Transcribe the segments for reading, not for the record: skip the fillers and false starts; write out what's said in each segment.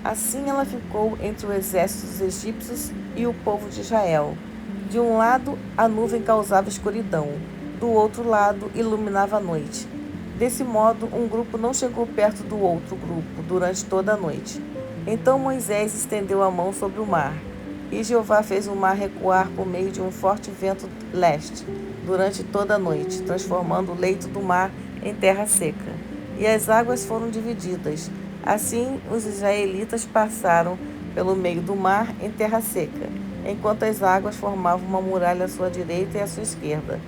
Assim ela ficou entre o exército dos egípcios e o povo de Israel. De um lado, a nuvem causava escuridão, do outro lado, iluminava a noite. Desse modo, um grupo não chegou perto do outro grupo durante toda a noite. Então Moisés estendeu a mão sobre o mar, e Jeová fez o mar recuar por meio de um forte vento leste durante toda a noite, transformando o leito do mar em terra seca. E as águas foram divididas. Assim, os israelitas passaram pelo meio do mar em terra seca, enquanto as águas formavam uma muralha à sua direita e à sua esquerda.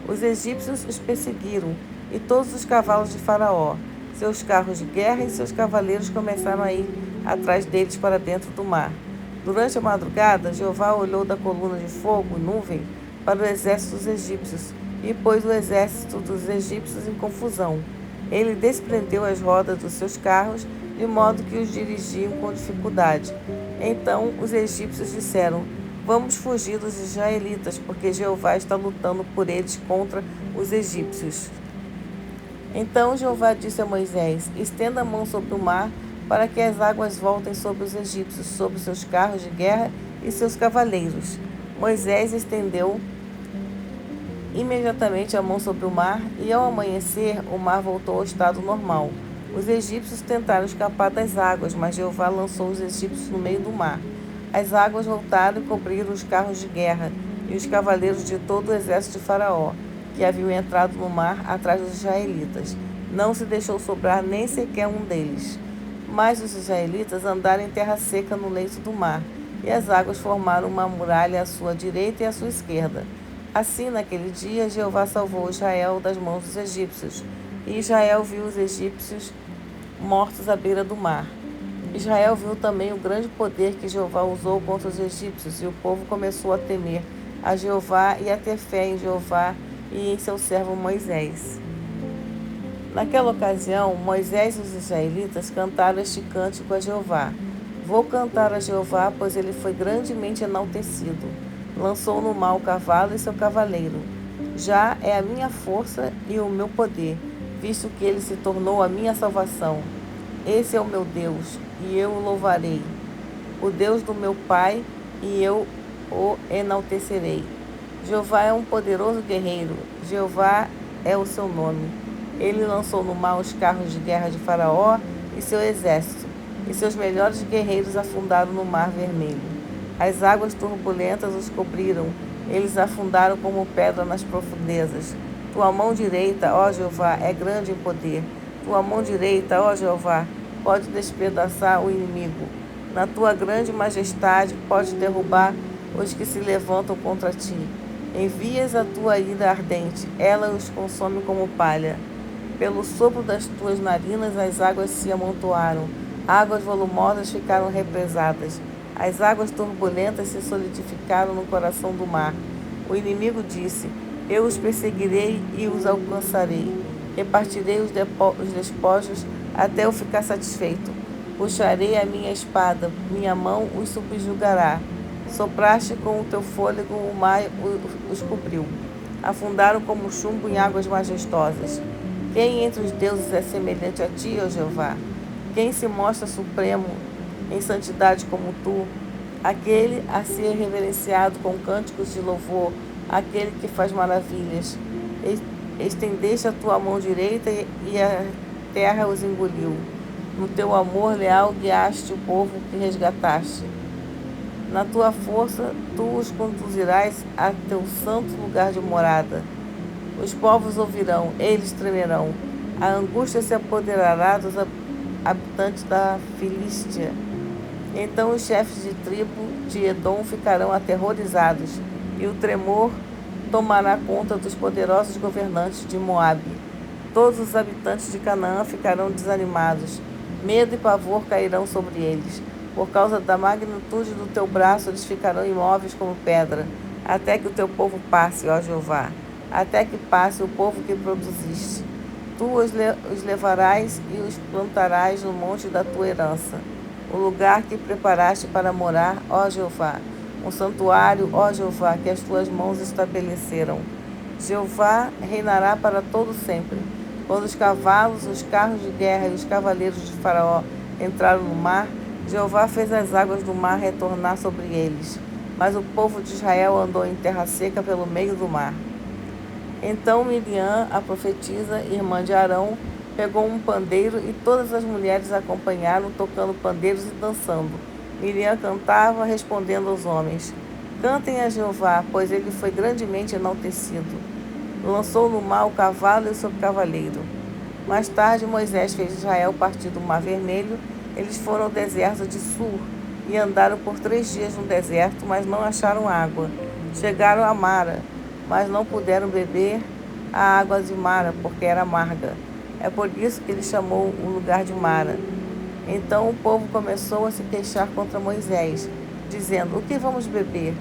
Os egípcios os perseguiram, e todos os cavalos de Faraó, seus carros de guerra e seus cavaleiros começaram a ir atrás deles para dentro do mar. Durante a madrugada, Jeová olhou da coluna de fogo, nuvem, para o exército dos egípcios e pôs o exército dos egípcios em confusão. Ele desprendeu as rodas dos seus carros, de modo que os dirigiam com dificuldade. Então os egípcios disseram: Vamos fugir dos israelitas, porque Jeová está lutando por eles contra os egípcios. Então Jeová disse a Moisés: Estenda a mão sobre o mar, para que as águas voltem sobre os egípcios, sobre seus carros de guerra e seus cavaleiros. Moisés estendeu imediatamente a mão sobre o mar, e ao amanhecer o mar voltou ao estado normal. Os egípcios tentaram escapar das águas, mas Jeová lançou os egípcios no meio do mar. As águas voltaram e cobriram os carros de guerra e os cavaleiros de todo o exército de Faraó, que haviam entrado no mar atrás dos israelitas. Não se deixou sobrar nem sequer um deles. Mas os israelitas andaram em terra seca no leito do mar, e as águas formaram uma muralha à sua direita e à sua esquerda. Assim, naquele dia, Jeová salvou Israel das mãos dos egípcios, e Israel viu os egípcios mortos à beira do mar. Israel viu também o grande poder que Jeová usou contra os egípcios, e o povo começou a temer a Jeová e a ter fé em Jeová e em seu servo Moisés. Naquela ocasião, Moisés e os israelitas cantaram este cântico a Jeová. Vou cantar a Jeová, pois ele foi grandemente enaltecido. Lançou no mar o cavalo e seu cavaleiro. Já é a minha força e o meu poder, visto que ele se tornou a minha salvação. Esse é o meu Deus, e eu o louvarei. O Deus do meu pai, e eu o enaltecerei. Jeová é um poderoso guerreiro. Jeová é o seu nome. Ele lançou no mar os carros de guerra de Faraó e seu exército, e seus melhores guerreiros afundaram no mar vermelho. As águas turbulentas os cobriram, eles afundaram como pedra nas profundezas. Tua mão direita, ó Jeová, é grande em poder. Tua mão direita, ó Jeová, pode despedaçar o inimigo. Na tua grande majestade, pode derrubar os que se levantam contra ti. Envias a tua ira ardente, ela os consome como palha. Pelo sopro das tuas narinas as águas se amontoaram, águas volumosas ficaram represadas. As águas turbulentas se solidificaram no coração do mar. O inimigo disse: Eu os perseguirei e os alcançarei. Repartirei os despojos até eu ficar satisfeito. Puxarei a minha espada, minha mão os subjugará. Sopraste com o teu fôlego, o mar os cobriu. Afundaram como chumbo em águas majestosas. Quem entre os deuses é semelhante a ti, ó Jeová? Quem se mostra supremo em santidade como tu? Aquele a ser reverenciado com cânticos de louvor, aquele que faz maravilhas. Estendeste a tua mão direita e a terra os engoliu. No teu amor leal guiaste o povo que resgataste. Na tua força, tu os conduzirás a teu santo lugar de morada. Os povos ouvirão, eles tremerão. A angústia se apoderará dos habitantes da Filístia. Então os chefes de tribo de Edom ficarão aterrorizados, e o tremor tomará conta dos poderosos governantes de Moabe. Todos os habitantes de Canaã ficarão desanimados. Medo e pavor cairão sobre eles. Por causa da magnitude do teu braço, eles ficarão imóveis como pedra, até que o teu povo passe, ó Jeová, até que passe o povo que produziste. Tu os levarás e os plantarás no monte da tua herança, o lugar que preparaste para morar, ó Jeová, um santuário, ó Jeová, que as tuas mãos estabeleceram. Jeová reinará para todo sempre. Quando os cavalos, os carros de guerra e os cavaleiros de Faraó entraram no mar, Jeová fez as águas do mar retornar sobre eles, mas o povo de Israel andou em terra seca pelo meio do mar. Então Miriam, a profetisa, irmã de Arão, pegou um pandeiro e todas as mulheres a acompanharam, tocando pandeiros e dançando. Miriam cantava, respondendo aos homens: Cantem a Jeová, pois ele foi grandemente enaltecido. Lançou no mar o cavalo e o seu cavaleiro. Mais tarde, Moisés fez Israel partir do Mar Vermelho. Eles foram ao deserto de Sur e andaram por 3 dias no deserto, mas não acharam água. Chegaram a Mara, mas não puderam beber a água de Mara, porque era amarga. É por isso que ele chamou o lugar de Mara. Então o povo começou a se queixar contra Moisés, dizendo: O que vamos beber?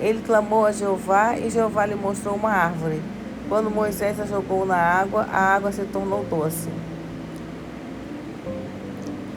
Ele clamou a Jeová e Jeová lhe mostrou uma árvore. Quando Moisés a jogou na água, a água se tornou doce.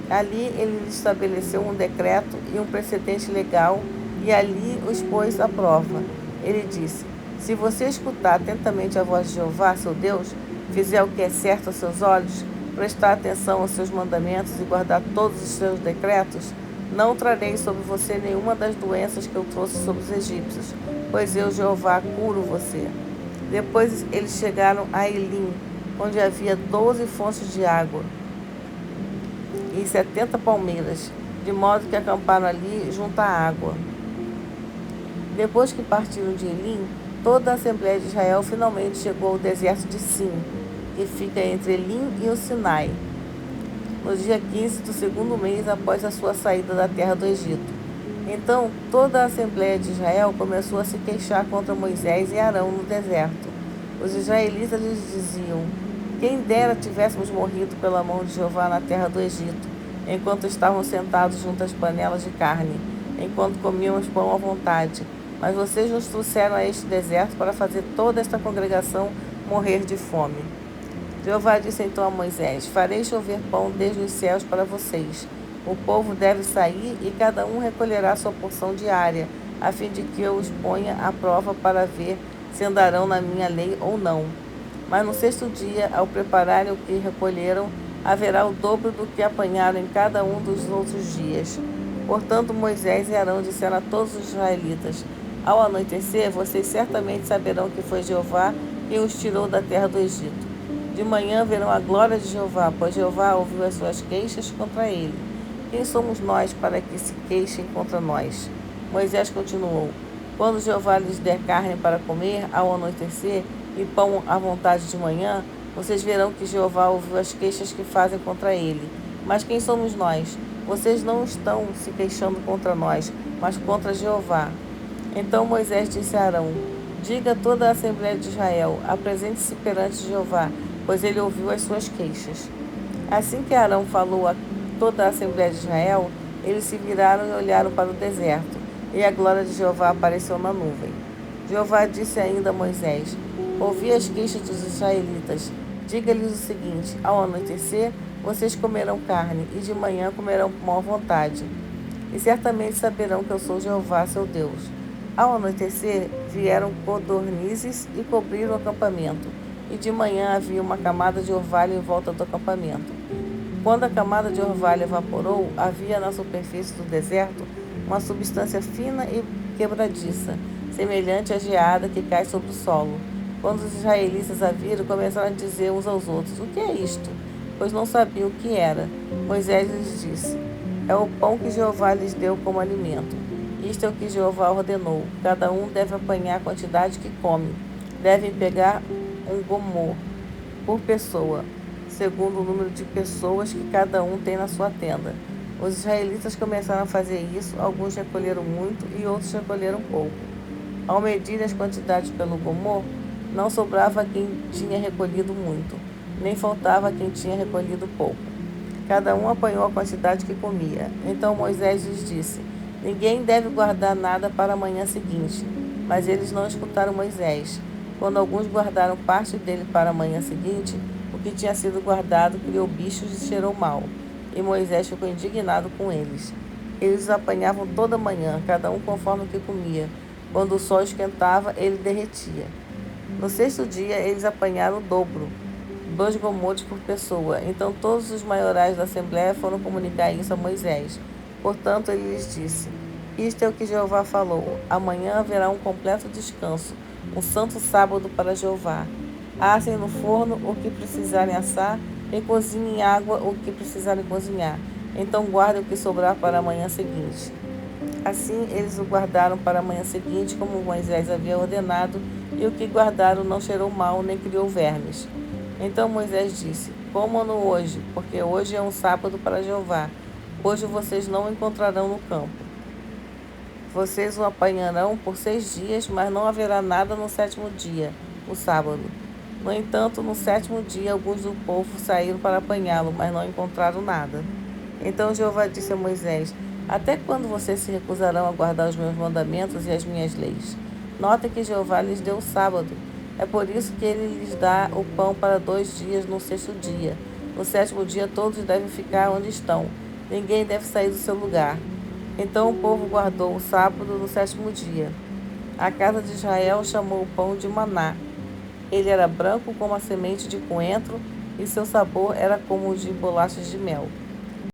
Ali ele estabeleceu um decreto e um precedente legal e ali os pôs à prova. Ele disse: Se você escutar atentamente a voz de Jeová, seu Deus, fizer o que é certo aos seus olhos, prestar atenção aos seus mandamentos e guardar todos os seus decretos, não trarei sobre você nenhuma das doenças que eu trouxe sobre os egípcios, pois eu, Jeová, curo você. Depois eles chegaram a Elim, onde havia 12 fontes de água e 70 palmeiras, de modo que acamparam ali junto à água. Depois que partiram de Elim, toda a Assembleia de Israel finalmente chegou ao deserto de Sim, que fica entre Elim e o Sinai, no dia 15 do segundo mês após a sua saída da terra do Egito. Então toda a Assembleia de Israel começou a se queixar contra Moisés e Arão no deserto. Os israelitas lhes diziam: Quem dera tivéssemos morrido pela mão de Jeová na terra do Egito, enquanto estavam sentados junto às panelas de carne, enquanto comíamos pão à vontade. Mas vocês nos trouxeram a este deserto para fazer toda esta congregação morrer de fome. Jeová disse então a Moisés: Farei chover pão desde os céus para vocês. O povo deve sair e cada um recolherá sua porção diária, a fim de que eu os ponha à prova para ver se andarão na minha lei ou não. Mas no 6º dia, ao prepararem o que recolheram, haverá o dobro do que apanharam em cada um dos outros dias. Portanto, Moisés e Arão disseram a todos os israelitas: Ao anoitecer, vocês certamente saberão que foi Jeová quem os tirou da terra do Egito. De manhã verão a glória de Jeová, pois Jeová ouviu as suas queixas contra ele. Quem somos nós para que se queixem contra nós? Moisés continuou: Quando Jeová lhes der carne para comer ao anoitecer e pão à vontade de manhã, vocês verão que Jeová ouviu as queixas que fazem contra ele. Mas quem somos nós? Vocês não estão se queixando contra nós, mas contra Jeová. Então Moisés disse a Arão: Diga a toda a Assembleia de Israel: Apresente-se perante Jeová, pois ele ouviu as suas queixas. Assim que Arão falou a toda a Assembleia de Israel, eles se viraram e olharam para o deserto, e a glória de Jeová apareceu na nuvem. Jeová disse ainda a Moisés: Ouvi as queixas dos israelitas. Diga-lhes o seguinte: Ao anoitecer, vocês comerão carne, e de manhã comerão pão à vontade. E certamente saberão que eu sou Jeová, seu Deus. Ao anoitecer, vieram codornizes e cobriram o acampamento, e de manhã havia uma camada de orvalho em volta do acampamento. Quando a camada de orvalho evaporou, havia na superfície do deserto uma substância fina e quebradiça, semelhante à geada que cai sobre o solo. Quando os israelitas a viram, começaram a dizer uns aos outros: O que é isto? Pois não sabiam o que era. Moisés lhes disse: É o pão que Jeová lhes deu como alimento. Isto é o que Jeová ordenou: Cada um deve apanhar a quantidade que come. Devem pegar um gomor por pessoa, segundo o número de pessoas que cada um tem na sua tenda. Os israelitas começaram a fazer isso, alguns recolheram muito e outros recolheram pouco. Ao medir as quantidades pelo gomor, não sobrava quem tinha recolhido muito, nem faltava quem tinha recolhido pouco. Cada um apanhou a quantidade que comia. Então Moisés lhes disse: Ninguém deve guardar nada para a manhã seguinte. Mas eles não escutaram Moisés. Quando alguns guardaram parte dele para a manhã seguinte, o que tinha sido guardado criou bichos e cheirou mal. E Moisés ficou indignado com eles. Eles os apanhavam toda manhã, cada um conforme o que comia. Quando o sol esquentava, ele derretia. No 6º dia, eles apanharam o dobro, 2 gomores por pessoa. Então todos os maiorais da Assembleia foram comunicar isso a Moisés. Portanto, ele lhes disse: Isto é o que Jeová falou: amanhã haverá um completo descanso, um santo sábado para Jeová. Assem no forno o que precisarem assar e cozinhem em água o que precisarem cozinhar. Então guardem o que sobrar para a manhã seguinte. Assim eles o guardaram para a manhã seguinte, como Moisés havia ordenado, e o que guardaram não cheirou mal, nem criou vermes. Então Moisés disse: Comam-no hoje, porque hoje é um sábado para Jeová. Hoje vocês não o encontrarão no campo. Vocês o apanharão por 6 dias, mas não haverá nada no sétimo dia, o sábado. No entanto, no sétimo dia, alguns do povo saíram para apanhá-lo, mas não encontraram nada. Então Jeová disse a Moisés: Até quando vocês se recusarão a guardar os meus mandamentos e as minhas leis? Notem que Jeová lhes deu o sábado. É por isso que ele lhes dá o pão para 2 dias no sexto dia. No sétimo dia, todos devem ficar onde estão. Ninguém deve sair do seu lugar. Então o povo guardou o sábado no sétimo dia. A casa de Israel chamou o pão de maná. Ele era branco como a semente de coentro e seu sabor era como o de bolachas de mel.